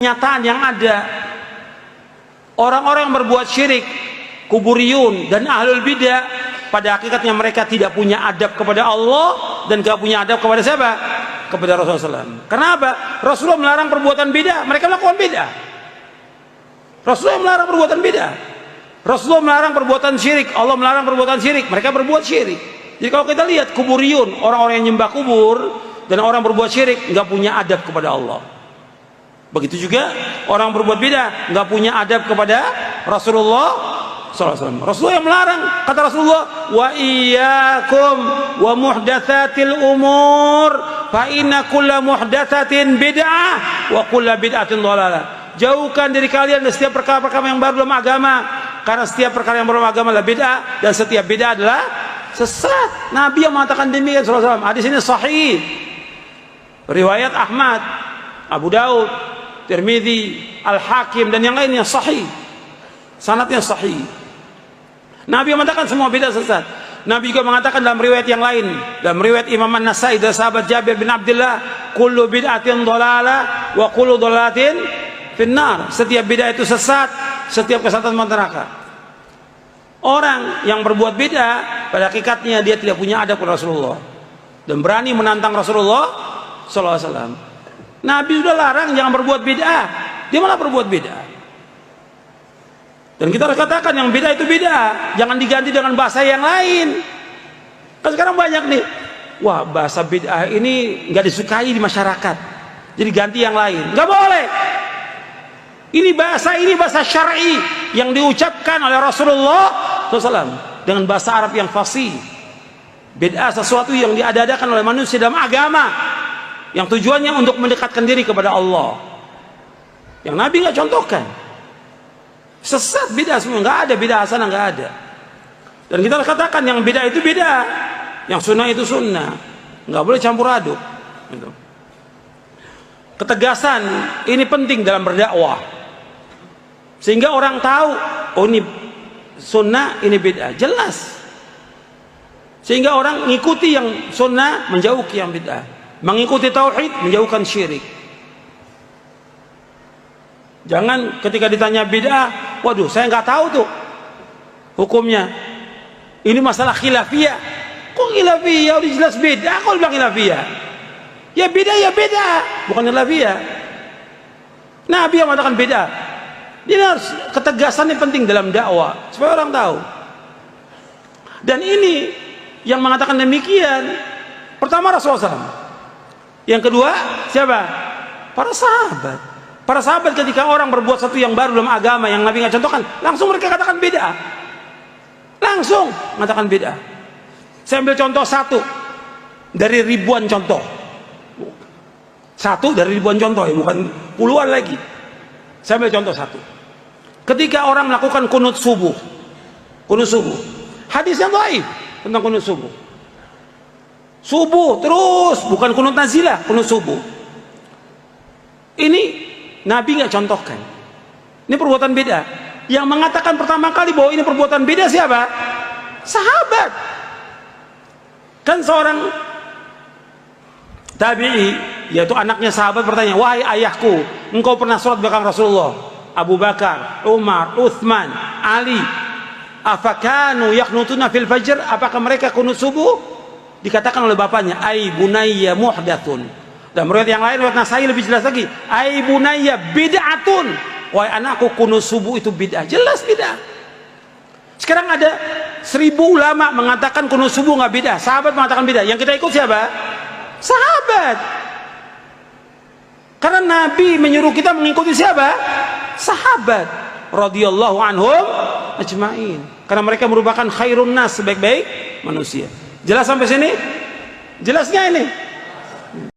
Kenyataan yang ada, orang-orang yang berbuat syirik, kuburiyun dan ahlul bidah, pada hakikatnya mereka tidak punya adab kepada Allah dan gak punya adab kepada siapa? Kepada Rasulullah SAW. Kenapa? Rasulullah melarang perbuatan bidah, mereka melakukan bidah. Rasulullah melarang perbuatan bidah. Rasulullah melarang perbuatan syirik, Allah melarang perbuatan syirik, mereka berbuat syirik. Jadi kalau kita lihat kuburiyun, orang-orang yang nyembah kubur dan orang berbuat syirik, nggak punya adab kepada Allah. Begitu juga orang berbuat bidah nggak punya adab kepada Rasulullah SAW. Rasulullah yang melarang, kata Rasulullah, wa iyyakum wa muhdatsatil umur fa inna kulla muhdatsatin bid'ah wa kulla bid'atin dhalalah. Jauhkan diri kalian dari setiap perkara-perkara yang baru dalam agama, karena setiap perkara yang baru dalam agama adalah bid'ah dan setiap bid'ah adalah sesat. Nabi yang mengatakan demikian sallallahu alaihi wasallam. Hadis ini sahih. Riwayat Ahmad, Abu Daud, Tirmidzi, Al-Hakim dan yang lainnya sahih. Sanadnya sahih. Nabi mengatakan semua bid'ah sesat. Nabi juga mengatakan dalam riwayat yang lain, dalam riwayat Imam An-Nasai dari sahabat Jabir bin Abdullah, kullu bid'atin dhalalah wa kullu dhalalatin finnar. Setiap bid'ah itu sesat, setiap kesesatan masuk neraka. Orang yang berbuat bid'ah pada hakikatnya dia tidak punya adab kepada Rasulullah dan berani menantang Rasulullah sallallahu alaihi wasallam. Nabi sudah larang jangan berbuat bid'ah, dia malah berbuat bid'ah. Dan kita harus katakan yang bid'ah itu bid'ah, jangan diganti dengan bahasa yang lain. Kan sekarang banyak nih, wah bahasa bid'ah ini nggak disukai di masyarakat, jadi ganti yang lain. Nggak boleh. Ini bahasa syar'i yang diucapkan oleh Rasulullah SAW dengan bahasa Arab yang fasih. Bid'ah sesuatu yang diada-adakan oleh manusia dalam agama, yang tujuannya untuk mendekatkan diri kepada Allah, yang Nabi nggak contohkan. Sesat bid'ah semua, nggak ada bid'ah hasanah, nggak ada. Dan kita katakan yang bid'ah itu bid'ah, yang sunnah itu sunnah, nggak boleh campur aduk. Ketegasan ini penting dalam berdakwah, sehingga orang tahu, oh ini sunnah, ini bid'ah, jelas. Sehingga orang mengikuti yang sunnah, menjauhi yang bid'ah, mengikuti tauhid, menjauhkan syirik. Jangan ketika ditanya bid'ah, waduh saya nggak tahu tuh hukumnya. Ini masalah khilafiyah. Kok khilafiyah? Udah jelas bid'ah, kok bilang khilafiyah? Ya bid'ah, bukan khilafiyah. Nabi yang mengatakan bid'ah. Ini harus ketegasan, ini penting dalam dakwah supaya orang tahu. Dan ini yang mengatakan demikian, pertama Rasulullah SAW. Yang kedua siapa? Para sahabat. Para sahabat ketika orang berbuat satu yang baru dalam agama yang Nabi nggak contohkan, langsung mereka katakan bid'ah. Langsung mengatakan bid'ah. Saya ambil contoh satu dari ribuan contoh. Satu dari ribuan contoh ya, bukan puluhan lagi. Saya ambil contoh satu. Ketika orang melakukan kunut subuh. Kunut subuh. Hadis yang dhaif tentang kunut subuh. Subuh terus, bukan kunut nazilah, kunut subuh. Ini Nabi nggak contohkan. Ini perbuatan beda. Yang mengatakan pertama kali bahwa ini perbuatan beda siapa? Sahabat. Kan seorang tabi'i, yaitu anaknya sahabat, bertanya, wahai ayahku, engkau pernah sholat belakang Rasulullah, Abu Bakar, Umar, Uthman, Ali, afakanu yaknutuna fil fajr, apakah mereka kunut subuh? Dikatakan oleh bapaknya, ai bunayya muhdatsun. Dan riwayat yang lain, riwayat Nasai lebih jelas lagi, ai bunayya bid'atun, wahai anakku kunut subuh itu bid'ah. Jelas bid'ah. Sekarang ada 1000 ulama mengatakan kunut subuh nggak bid'ah, sahabat mengatakan bid'ah, yang kita ikut siapa? Sahabat. Karena Nabi menyuruh kita mengikuti siapa? Sahabat radhiyallahu anhum ajma'in, karena mereka merupakan khairun nas, sebaik-baik manusia. Jelas sampai sini? Jelasnya ini